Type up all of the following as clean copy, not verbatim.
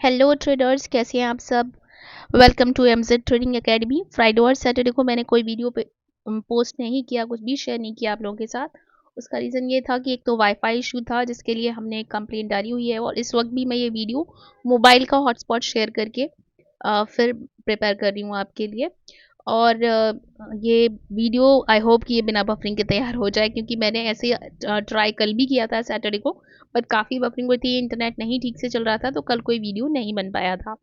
Hello traders, कैसे हैं आप सब। Welcome to MZ trading academy. Friday और सैटरडे को मैंने कोई वीडियो पे पोस्ट नहीं किया, कुछ भी शेयर नहीं किया आप लोगों के साथ। उसका रीज़न ये था कि एक तो वाईफाई इशू था जिसके लिए हमने कंप्लेंट डाली हुई है, और इस वक्त भी मैं ये वीडियो मोबाइल का हॉटस्पॉट शेयर करके फिर प्रिपेयर कर रही हूँ आपके लिए। और ये वीडियो आई होप कि ये बिना बफरिंग के तैयार हो जाए, क्योंकि मैंने ऐसे ट्राई कल भी किया था सैटरडे को, बट काफ़ी बफरिंग हुई थी, इंटरनेट नहीं ठीक से चल रहा था, तो कल कोई वीडियो नहीं बन पाया था।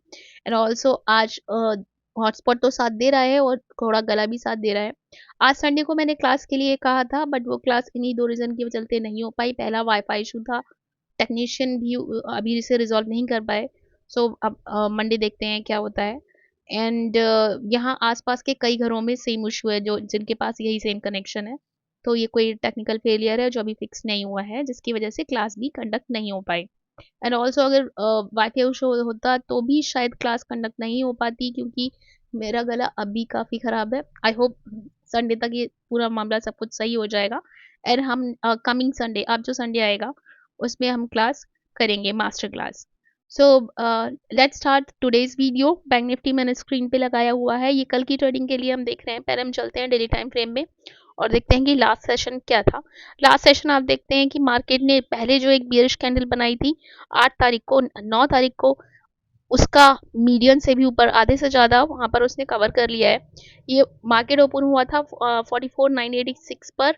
एंड ऑल्सो आज हॉटस्पॉट तो साथ दे रहा है और थोड़ा गला भी साथ दे रहा है। आज संडे को मैंने क्लास के लिए कहा था, बट वो क्लास इन्हीं दो रीज़न के चलते नहीं हो पाई। पहला वाईफाई इशू था, टेक्नीशियन भी अभी इसे रिजॉल्व नहीं कर पाए। सो अब मंडे देखते हैं क्या होता है। एंड यहाँ आसपास के कई घरों में सेम इशू है, जो जिनके पास यही सेम कनेक्शन है। तो ये कोई टेक्निकल फेलियर है जो अभी फिक्स नहीं हुआ है, जिसकी वजह से क्लास भी कंडक्ट नहीं हो पाई। एंड ऑल्सो अगर वाईफाई इशू होता तो भी शायद क्लास कंडक्ट नहीं हो पाती, क्योंकि मेरा गला अभी काफ़ी ख़राब है। आई होप संडे तक ये पूरा मामला सब कुछ सही हो जाएगा। एंड हम कमिंग संडे, अब जो संडे आएगा उसमें हम क्लास करेंगे, master class. So let's start today's video. Bank Nifty मैंने स्क्रीन पे लगाया हुआ है, ये कल की ट्रेडिंग के लिए हम देख रहे हैं। पहले हम चलते हैं डेली टाइम फ्रेम में और देखते हैं कि लास्ट सेशन क्या था। लास्ट सेशन आप देखते हैं कि मार्केट ने पहले जो एक बियरिश कैंडल बनाई थी 8 तारीख को, 9 तारीख को, उसका मीडियन से भी ऊपर आधे से ज़्यादा वहाँ पर उसने कवर कर लिया है। ये मार्केट ओपन हुआ था 44,986 पर,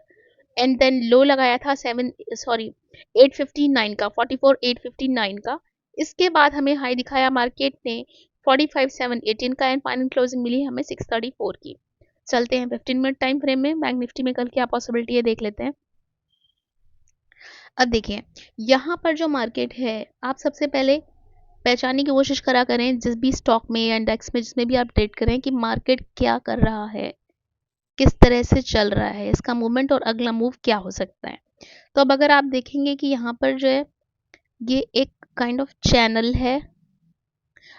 एंड देन लो लगाया था 859 का, 44,859 का। इसके बाद हमें हाई दिखाया मार्केट ने 45,718 का, एंड फाइनल क्लोजिंग मिली हमें 634 की। चलते हैं 15 मिनट टाइम फ्रेम में, बैंक निफ्टी में कल क्या पॉसिबिलिटी है देख लेते हैं। अब देखिए यहाँ पर जो मार्केट है, आप सबसे पहले पहचानने की कोशिश करा करें जिस भी स्टॉक में या इंडेक्स में, जिसमें भी आप ट्रेड करें, कि मार्केट क्या कर रहा है, किस तरह से चल रहा है, इसका मूवमेंट और अगला मूव क्या हो सकता है। तो अब अगर आप देखेंगे कि यहाँ पर जो है ये एक काइंड ऑफ चैनल है।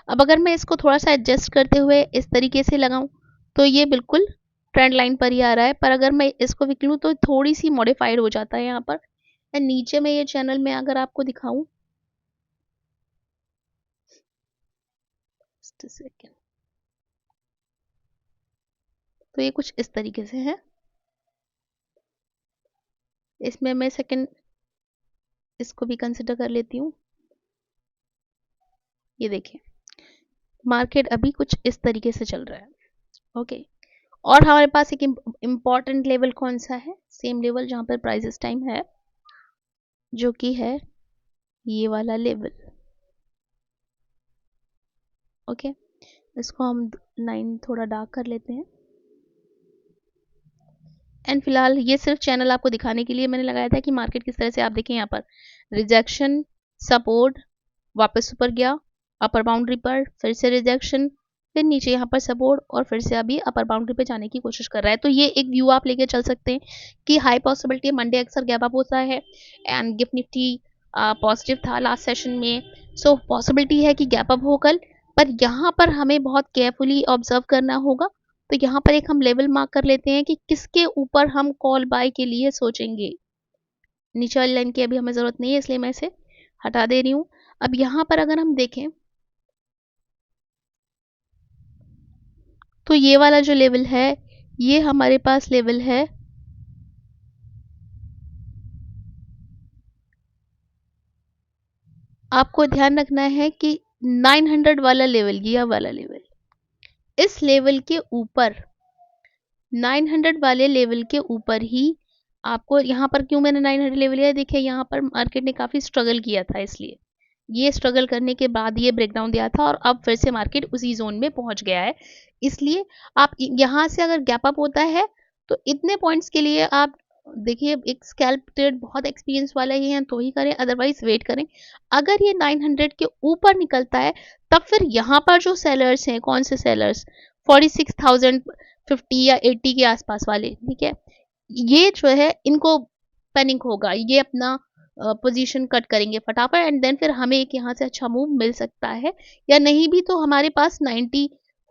अब अगर मैं इसको थोड़ा सा एडजस्ट करते हुए इस तरीके से लगाऊं तो ये बिल्कुल ट्रेंड लाइन पर ही आ रहा है, पर अगर मैं इसको विकलूं तो थोड़ी सी मॉडिफाइड हो जाता है यहाँ पर। एंड नीचे में ये चैनल में अगर आपको दिखाऊं, सेकेंड, तो ये कुछ इस तरीके से है। इसमें मैं सेकंड इसको भी कंसिडर कर लेती हूँ। ये देखिए मार्केट अभी कुछ इस तरीके से चल रहा है। ओके, और हमारे पास एक इम्पॉर्टेंट लेवल कौन सा है, सेम लेवल जहाँ पर प्राइस टाइम है, जो कि है ये वाला लेवल। ओके, इसको हम 9 थोड़ा डार्क कर लेते हैं। एंड फिलहाल ये सिर्फ चैनल आपको दिखाने के लिए मैंने लगाया था कि मार्केट किस तरह से, आप देखें यहाँ पर रिजेक्शन, सपोर्ट, वापस ऊपर गया अपर बाउंड्री पर, फिर से रिजेक्शन, फिर नीचे यहाँ पर सपोर्ट, और फिर से अभी अपर बाउंड्री पे जाने की कोशिश कर रहा है। तो ये एक व्यू आप लेके चल सकते हैं कि हाई पॉसिबिलिटी मंडे अक्सर गैप अप होता है, एंड गिफ्ट निफ्टी पॉजिटिव था लास्ट सेशन में। सो पॉसिबिलिटी है कि गैप अप हो कल, पर यहाँ पर हमें बहुत केयरफुली ऑब्जर्व करना होगा। तो यहाँ पर एक हम लेवल मार्क कर लेते हैं कि किसके ऊपर हम कॉल बाय के लिए सोचेंगे। नीचे वाली लाइन की अभी हमें ज़रूरत नहीं है, इसलिए मैं इसे हटा दे रही हूँ। अब यहाँ पर अगर हम देखें तो ये वाला जो लेवल है, ये हमारे पास लेवल है आपको ध्यान रखना है कि 900 वाला लेवल, ये वाला लेवल, इस लेवल के ऊपर, 900 वाले लेवल के ऊपर ही आपको, यहाँ पर क्यों मैंने 900 लेवल लिया, देखिए यहाँ पर मार्केट ने काफ़ी स्ट्रगल किया था, इसलिए ये स्ट्रगल करने के बाद ये ब्रेकडाउन दिया था, और अब फिर से मार्केट उसी जोन में पहुंच गया है। इसलिए आप यहाँ से अगर गैप अप होता है तो इतने पॉइंट्स के लिए आप देखिए, एक स्कैल्प ट्रेड बहुत एक्सपीरियंस वाला ही है तो ही करें, अदरवाइज वेट करें। अगर ये 900 के ऊपर निकलता है तब फिर यहाँ पर जो सेलर्स हैं, कौन से सेलर्स, 46,050 या 80 के आसपास वाले, ठीक है, ये जो है इनको पैनिक होगा, ये अपना पोजीशन कट करेंगे फटाफट, एंड देन फिर हमें एक यहाँ से अच्छा मूव मिल सकता है। या नहीं भी तो हमारे पास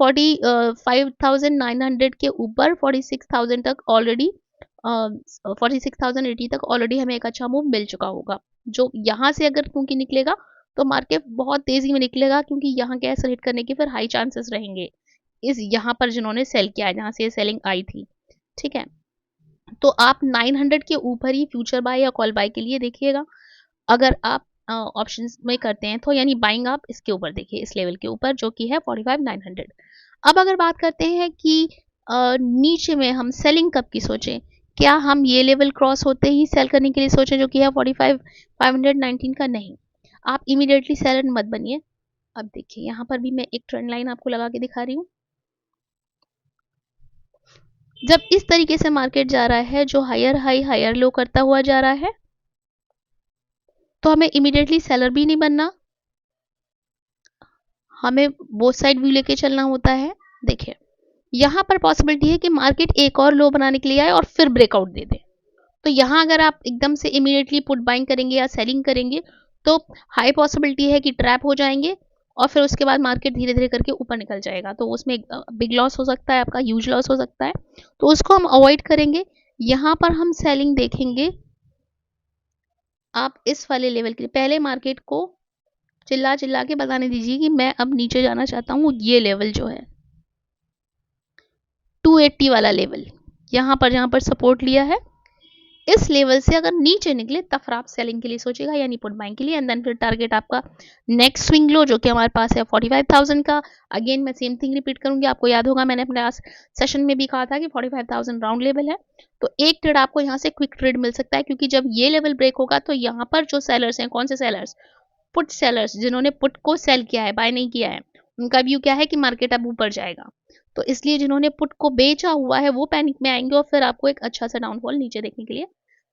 45,900 के ऊपर 46,000 तक ऑलरेडी, 46,080 तक ऑलरेडी हमें एक अच्छा मूव मिल चुका होगा, जो यहाँ से अगर क्योंकि निकलेगा तो मार्केट बहुत तेजी में निकलेगा, क्योंकि यहाँ कैसल हिट करने के फिर हाई चांसेस रहेंगे इस यहाँ पर जिन्होंने सेल किया है, जहाँ से ये सेलिंग आई थी। ठीक है, तो आप 900 के ऊपर ही फ्यूचर बाय या कॉल बाय के लिए देखिएगा। अगर आप ऑप्शंस में करते हैं तो यानी बाइंग आप इसके ऊपर देखिए, इस लेवल के ऊपर जो कि है 45,900। अब अगर बात करते हैं कि नीचे में हम सेलिंग कब की सोचें, क्या हम ये लेवल क्रॉस होते ही सेल करने के लिए सोचें जो कि है 45,519 का? नहीं, आप इमीडिएटली सेलर मत बनिए। अब देखिए यहाँ पर भी मैं एक ट्रेंड लाइन आपको लगा के दिखा रही हूँ। जब इस तरीके से मार्केट जा रहा है, जो हायर हाई हायर लो करता हुआ जा रहा है, तो हमें इमीडिएटली सेलर भी नहीं बनना, हमें बोथ साइड व्यू लेके चलना होता है। देखिए यहाँ पर पॉसिबिलिटी है कि मार्केट एक और लो बनाने के लिए आए और फिर ब्रेकआउट दे दे। तो यहाँ अगर आप एकदम से इमीडिएटली पुट बाइंग करेंगे या सेलिंग करेंगे तो हाई पॉसिबिलिटी है कि ट्रैप हो जाएंगे और फिर उसके बाद मार्केट धीरे धीरे करके ऊपर निकल जाएगा, तो उसमें बिग लॉस हो सकता है, आपका ह्यूज लॉस हो सकता है, तो उसको हम अवॉइड करेंगे। यहाँ पर हम सेलिंग देखेंगे आप इस वाले लेवल के लिए। पहले मार्केट को चिल्ला चिल्ला के बताने दीजिए कि मैं अब नीचे जाना चाहता हूँ। ये लेवल जो है 280 वाला लेवल, यहाँ पर जहाँ पर सपोर्ट लिया है, इस लेवल से अगर नीचे निकले तब फिर आप सेलिंग के लिए सोचेगा, यानी पुट बाइंग के लिए। एंड देन फिर टारगेट आपका नेक्स्ट स्विंग लो जो कि हमारे पास है 45,000 का। अगेन मैं सेम थिंग रिपीट करूंगी, आपको याद होगा मैंने अपने लास्ट सेशन में भी कहा था कि 45,000 राउंड लेवल है, तो एक ट्रेड आपको यहाँ से क्विक ट्रेड मिल सकता है, क्योंकि जब ये लेवल ब्रेक होगा तो यहाँ पर जो सेलर्स हैं, कौन से सेलर्स? पुट सेलर्स, जिन्होंने पुट को सेल किया है, बाय नहीं किया है, उनका व्यू क्या है कि मार्केट अब ऊपर जाएगा, तो इसलिए जिन्होंने पुट को बेचा हुआ है वो पैनिक में आएंगे और फिर आपको एक अच्छा सा डाउनफॉल नीचे देखने के लिए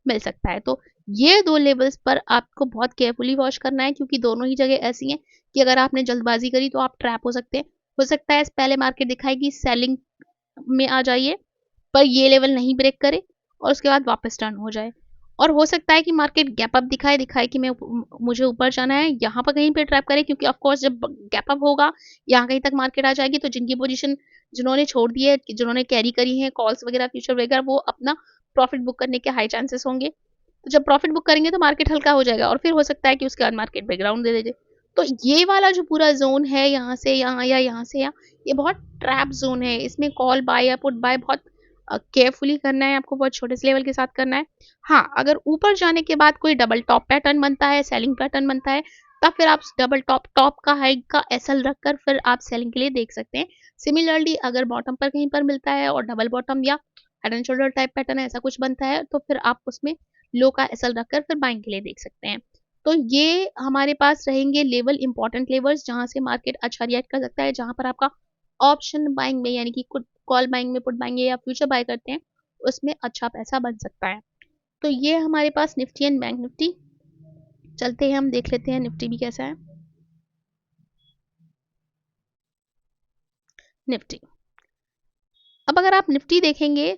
मिल सकता है। तो ये दो लेवल्स पर आपको बहुत केयरफुली वॉच करना है, क्योंकि दोनों ही जगह ऐसी हैं कि अगर आपने जल्दबाजी करी तो आप ट्रैप हो सकते हैं। हो सकता है पहले मार्केट दिखाएगी सेलिंग में आ जाइए, पर ये लेवल नहीं ब्रेक करे और उसके बाद वापस टर्न हो जाए, और हो सकता है कि मार्केट गैप अप दिखाए कि मैं मुझे ऊपर जाना है, यहाँ पर कहीं पे ट्रैप करे, क्योंकि ऑफ कोर्स जब गैप अप होगा यहाँ कहीं तक मार्केट आ जाएगी तो जिनकी पोजीशन जिन्होंने छोड़ दी है, जिन्होंने कैरी करी है कॉल्स वगैरह फ्यूचर वगैरह, वो अपना प्रॉफिट बुक करने के हाई चांसेस होंगे। तो जब प्रॉफिट बुक करेंगे तो मार्केट हल्का हो जाएगा और फिर हो सकता है कि उसके बाद मार्केट बैकग्राउंड दे दे। तो ये वाला जो पूरा जोन है, यहाँ से यहाँ या यहाँ से यहाँ, ये बहुत ट्रैप जोन है, इसमें कॉल बाय या पुट बाय बहुत केयरफुली करना है आपको, बहुत छोटे से लेवल के साथ करना है। हाँ, अगर ऊपर जाने के बाद कोई डबल टॉप पैटर्न बनता है, सेलिंग पैटर्न बनता है, तब फिर आप डबल टॉप का हाई का एसएल रखकर फिर आप सेलिंग के लिए देख सकते हैं। सिमिलरली अगर बॉटम पर कहीं पर मिलता है और डबल बॉटम या head and shoulder type pattern ऐसा कुछ बनता है, तो फिर आप उसमें लो का एसएल रखकर फिर बाइंग के लिए देख सकते हैं। तो ये हमारे पास रहेंगे लेवल, इंपॉर्टेंट लेवल्स, जहां से मार्केट अच्छा रिएक्ट कर सकता है, जहां पर आपका ऑप्शन बाइंग में यानी कि कॉल बाइंग में, पुट बाइंग या फ्यूचर बाय करते हैं, उसमें अच्छा पैसा बन सकता है। तो ये हमारे पास निफ्टी एंड बैंक निफ्टी। चलते हैं हम देख लेते हैं निफ्टी भी कैसा है। निफ्टी, अब अगर आप निफ्टी देखेंगे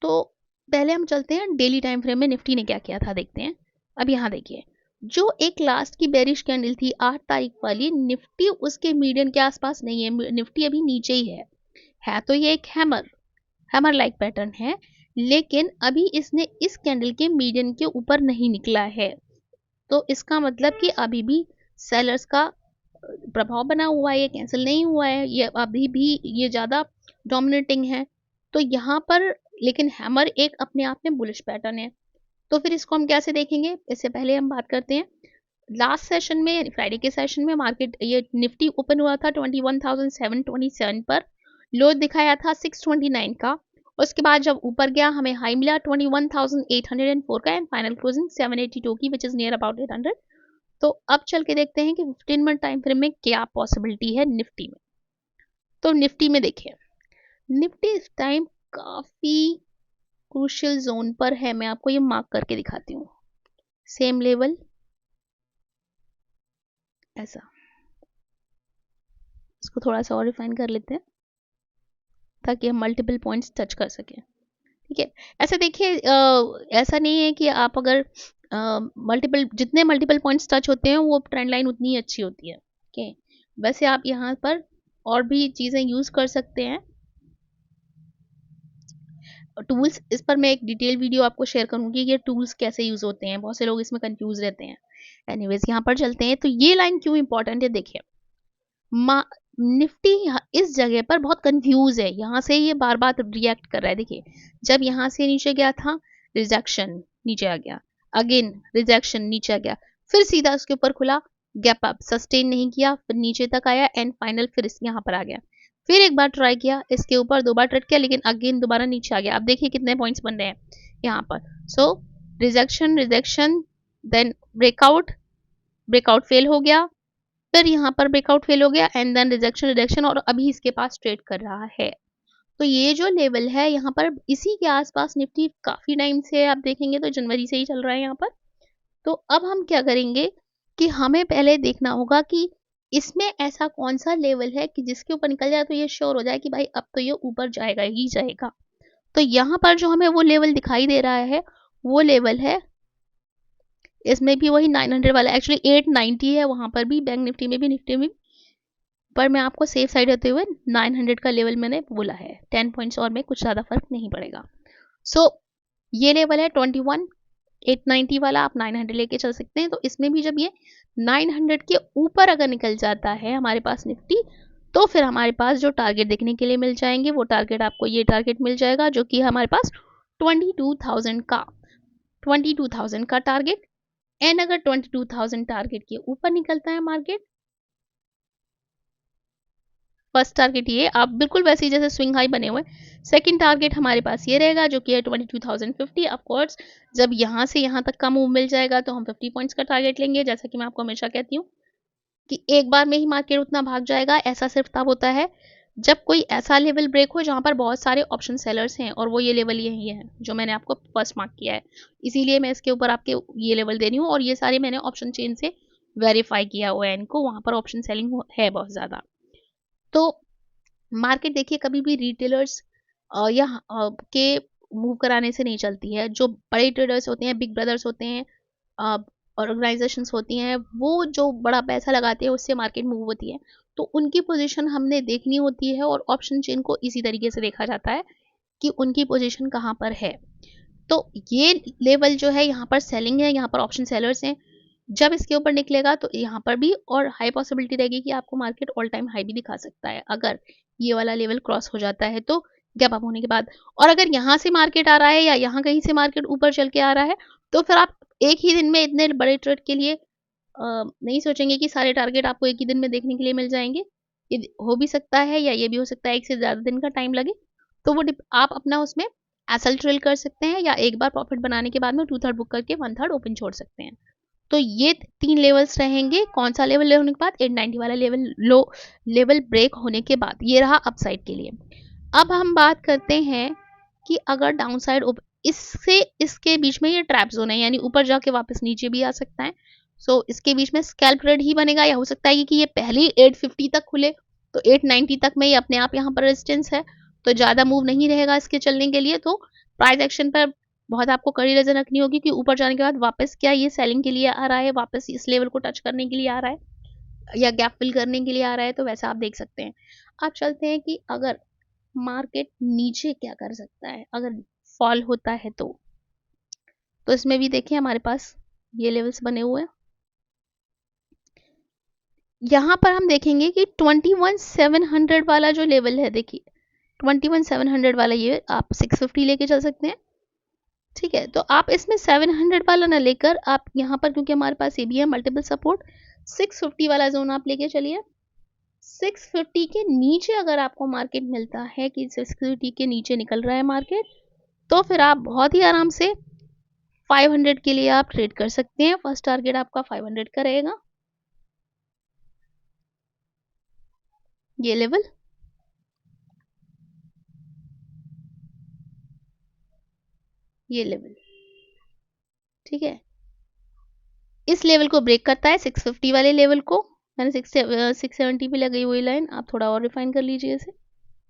तो पहले हम चलते हैं डेली टाइम फ्रेम में निफ्टी ने क्या किया था, देखते हैं। अब यहाँ देखिए, जो एक लास्ट की बेरिश कैंडल थी 8 तारीख वाली, निफ्टी उसके मीडियन के आसपास नहीं है, निफ्टी अभी नीचे ही है तो ये एक हैमर लाइक पैटर्न है, लेकिन अभी इसने इस कैंडल के मीडियन के ऊपर नहीं निकला है, तो इसका मतलब कि अभी भी सेलर्स का प्रभाव बना हुआ है, ये कैंसिल नहीं हुआ है, ये अभी भी ये ज़्यादा डोमिनेटिंग है। तो यहाँ पर लेकिन हैमर एक अपने आप में बुलिश पैटर्न है, तो फिर इसको हम कैसे देखेंगे, इससे पहले हम बात करते हैं लास्ट सेशन में, फ्राइडे के सेशन में मार्केट, ये निफ्टी ओपन हुआ था 21,727 पर, लो दिखाया था 629 का, उसके बाद जब ऊपर गया हमें हाई मिला 21,804 का एंड फाइनल क्लोजिंग 782 की, विच इज नियर अबाउट 800। तो अब चल के देखते हैं कि 15 मिनट टाइम फ्रेम में क्या पॉसिबिलिटी है निफ्टी में। तो निफ्टी में देखिए, निफ्टी इस टाइम काफी क्रूशियल जोन पर है, मैं आपको ये मार्क करके दिखाती हूँ, सेम लेवल ऐसा, इसको थोड़ा सा और रिफाइन कर लेते हैं ताकि हम मल्टीपल पॉइंट्स टच कर सकें। ठीक है, ऐसे देखिए ऐसा नहीं है कि आप अगर जितने मल्टीपल पॉइंट्स टच होते हैं वो ट्रेंड लाइन उतनी ही अच्छी होती है। ओके, वैसे आप यहाँ पर और भी चीज़ें यूज़ कर सकते हैं। टूल्स, इस पर मैं एक डिटेल वीडियो आपको शेयर करूंगी कि ये टूल्स कैसे यूज होते हैं, बहुत से लोग इसमें कंफ्यूज रहते हैं। एनीवेज यहाँ पर चलते हैं। तो ये लाइन क्यों इंपॉर्टेंट है, देखिए निफ्टी इस जगह पर बहुत कंफ्यूज है, यहाँ से ये बार बार रिएक्ट कर रहा है। देखिए जब यहाँ से नीचे गया था, रिजेक्शन, नीचे आ गया, अगेन रिजेक्शन, नीचे आ गया, फिर सीधा उसके ऊपर खुला, गैप अप, सस्टेन नहीं किया, फिर नीचे तक आया एंड फाइनल फिर यहाँ पर आ गया। फिर एक बार ट्राई किया इसके ऊपर, 2 बार ट्रेड किया, लेकिन अगेन दोबारा नीचे आ गया। अब देखिए कितने पॉइंट्स बन रहे हैं यहाँ पर। So rejection, rejection, then breakout, breakout fail हो गया, फिर यहाँ पर ब्रेकआउट फेल हो गया एंड देन रिजेक्शन, रिजेक्शन, और अभी इसके पास ट्रेड कर रहा है। तो ये जो लेवल है यहाँ पर, इसी के आसपास निफ्टी काफी टाइम से, आप देखेंगे तो जनवरी से ही चल रहा है यहाँ पर। तो अब हम क्या करेंगे कि हमें पहले देखना होगा कि इसमें ऐसा कौन सा लेवल है कि जिसके ऊपर निकल जाए तो ये श्योर हो जाए कि भाई अब तो ये ऊपर जाएगा ही जाएगा। तो यहाँ पर जो हमें वो लेवल दिखाई दे रहा है, वो लेवल है, इसमें भी वही 900 वाला, एक्चुअली 890 है वहां पर भी, बैंक निफ्टी में भी, निफ्टी में, पर मैं आपको सेफ साइड रहते हुए 900 का लेवल मैंने बोला है। 10 पॉइंट्स और में कुछ ज़्यादा फर्क नहीं पड़ेगा। सो ये लेवल है 21,890 वाला, आप 900 लेके चल सकते हैं। तो इसमें भी जब ये 900 के ऊपर अगर निकल जाता है हमारे पास निफ्टी, तो फिर हमारे पास जो टारगेट देखने के लिए मिल जाएंगे, वो टारगेट आपको ये टारगेट मिल जाएगा जो कि हमारे पास 22,000 का टारगेट। एंड अगर 22,000 टारगेट के ऊपर निकलता है मार्केट, फर्स्ट टारगेट ये, आप बिल्कुल वैसे ही जैसे स्विंग हाई बने हुए, सेकंड टारगेट हमारे पास ये रहेगा जो कि है 22,050। ऑफ कोर्स जब यहाँ से यहाँ तक का मूव मिल जाएगा तो हम 50 पॉइंट्स का टारगेट लेंगे। जैसा कि मैं आपको हमेशा कहती हूँ कि एक बार में ही मार्केट उतना भाग जाएगा, ऐसा सिर्फ तब होता है जब कोई ऐसा लेवल ब्रेक हो जहां पर बहुत सारे ऑप्शन सेलर्स हैं, और वो ये लेवल यही है जो मैंने आपको फर्स्ट मार्क किया है। इसीलिए मैं इसके ऊपर आपके ये लेवल दे रही हूँ, और ये सारे मैंने ऑप्शन चेन से वेरीफाई किया हुआ है इनको, वहां पर ऑप्शन सेलिंग है बहुत ज्यादा। तो मार्केट देखिए कभी भी रिटेलर्स या के मूव कराने से नहीं चलती है। जो बड़े ट्रेडर्स होते हैं, बिग ब्रदर्स होते हैं, ऑर्गेनाइजेशंस होती हैं, वो जो बड़ा पैसा लगाते हैं उससे मार्केट मूव होती है। तो उनकी पोजीशन हमने देखनी होती है, और ऑप्शन चेन को इसी तरीके से देखा जाता है कि उनकी पोजीशन कहाँ पर है। तो ये लेवल जो है यहाँ पर सेलिंग है, यहाँ पर ऑप्शन सेलर्स हैं। जब इसके ऊपर निकलेगा तो यहाँ पर भी और हाई पॉसिबिलिटी रहेगी कि आपको मार्केट ऑल टाइम हाई भी दिखा सकता है अगर ये वाला लेवल क्रॉस हो जाता है, तो गैप अप होने के बाद। और अगर यहाँ से मार्केट आ रहा है या यहाँ कहीं से मार्केट ऊपर चल के आ रहा है, तो फिर आप एक ही दिन में इतने बड़े ट्रेड के लिए नहीं सोचेंगे कि सारे टारगेट आपको एक ही दिन में देखने के लिए मिल जाएंगे। ये हो भी सकता है, या ये भी हो सकता है एक से ज़्यादा दिन का टाइम लगे। तो वो आप अपना उसमें एसल ट्रेल कर सकते हैं, या एक बार प्रॉफिट बनाने के बाद में 2/3 बुक करके 1/3 ओपन छोड़ सकते हैं। तो ये 3 लेवल्स रहेंगे। कौन सा लेवल होने के बाद, 890 वाला लेवल, लो लेवल ब्रेक होने के बाद, ये रहा अपसाइड के लिए। अब हम बात करते हैं कि अगर डाउन साइड, इससे इसके बीच में ये ट्रैप जोन है, यानी ऊपर जाके वापस नीचे भी आ सकता है। सो इसके बीच में स्कैल्प ट्रेड ही बनेगा, या हो सकता है कि ये पहले 850 तक खुले तो 890 तक में ही अपने आप यहाँ पर रेजिस्टेंस है, तो ज़्यादा मूव नहीं रहेगा इसके चलने के लिए। तो प्राइस एक्शन पर बहुत आपको कड़ी नजर रखनी होगी कि ऊपर जाने के बाद वापस क्या ये सेलिंग के लिए आ रहा है, वापस इस लेवल को टच करने के लिए आ रहा है, या गैप फिल करने के लिए आ रहा है। तो वैसा आप देख सकते हैं। आप चलते हैं कि अगर मार्केट नीचे क्या कर सकता है अगर फॉल होता है तो इसमें भी देखिए हमारे पास ये लेवल्स बने हुए हैं। यहाँ पर हम देखेंगे कि 21,700 वाला जो लेवल है, देखिए 21,700 वाला, ये आप 650 लेके चल सकते हैं। ठीक है, तो आप इसमें 700 वाला ना लेकर आप यहाँ पर, क्योंकि हमारे पास ये भी है मल्टीपल सपोर्ट, 650 वाला जोन आप लेके चलिए। 650 के नीचे अगर आपको मार्केट मिलता है कि 650 के नीचे निकल रहा है मार्केट, तो फिर आप बहुत ही आराम से 500 के लिए आप ट्रेड कर सकते हैं। फर्स्ट टारगेट आपका 500 का रहेगा, ये लेवल, ये लेवल, ठीक है। इस लेवल को ब्रेक करता है 650 वाले लेवल को, मैंने 670 पे लगाई हुई लाइन, आप थोड़ा और रिफाइन कर लीजिए इसे,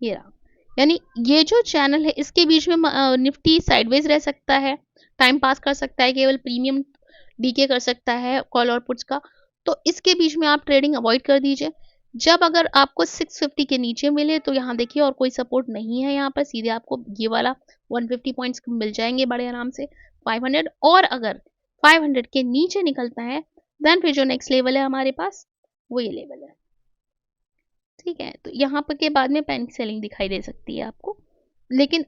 ये रहा। यानी ये जो चैनल है इसके बीच में निफ्टी साइडवेज रह सकता है, टाइम पास कर सकता है, केवल प्रीमियम डीके कर सकता है कॉल और पुट्स का। तो इसके बीच में आप ट्रेडिंग अवॉइड कर दीजिए। जब अगर आपको 650 के नीचे मिले तो यहाँ देखिए और कोई सपोर्ट नहीं है, यहाँ पर सीधे आपको ये वाला 150 पॉइंट्स मिल जाएंगे बड़े आराम से 500। और अगर 500 के नीचे निकलता है देन फिर जो नेक्स्ट लेवल है हमारे पास वो ये लेवल है, ठीक है। तो यहाँ पर के बाद में पैनिक सेलिंग दिखाई दे सकती है आपको, लेकिन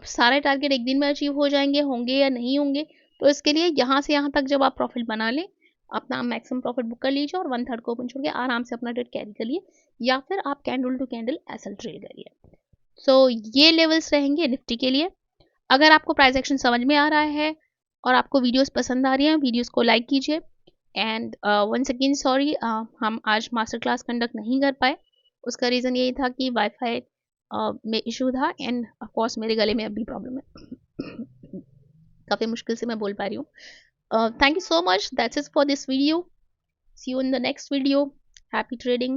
सारे टारगेट एक दिन में अचीव हो जाएंगे होंगे या नहीं होंगे, तो इसके लिए यहाँ से यहाँ तक जब आप प्रॉफिट बना लें अपना मैक्सिमम प्रॉफिट बुक कर लीजिए और 1/3 को ओपन छोड़ के आराम से अपना ट्रेड कैरी करिए, या फिर आप candle to candle SL trade करिए। सो ये लेवल्स रहेंगे निफ्टी के लिए। अगर आपको प्राइस एक्शन समझ में आ रहा है और आपको वीडियोस पसंद आ रही हैं, वीडियोस को लाइक कीजिए। एंड वंस अगेन सॉरी, हम आज मास्टर क्लास कंडक्ट नहीं कर पाए, उसका रीज़न यही था कि वाईफाई में इशू था एंड ऑफ कोर्स मेरे गले में अभी प्रॉब्लम है काफ़ी मुश्किल से मैं बोल पा रही हूँ। Thank you so much. That's it for this video. See you in the next video. Happy trading.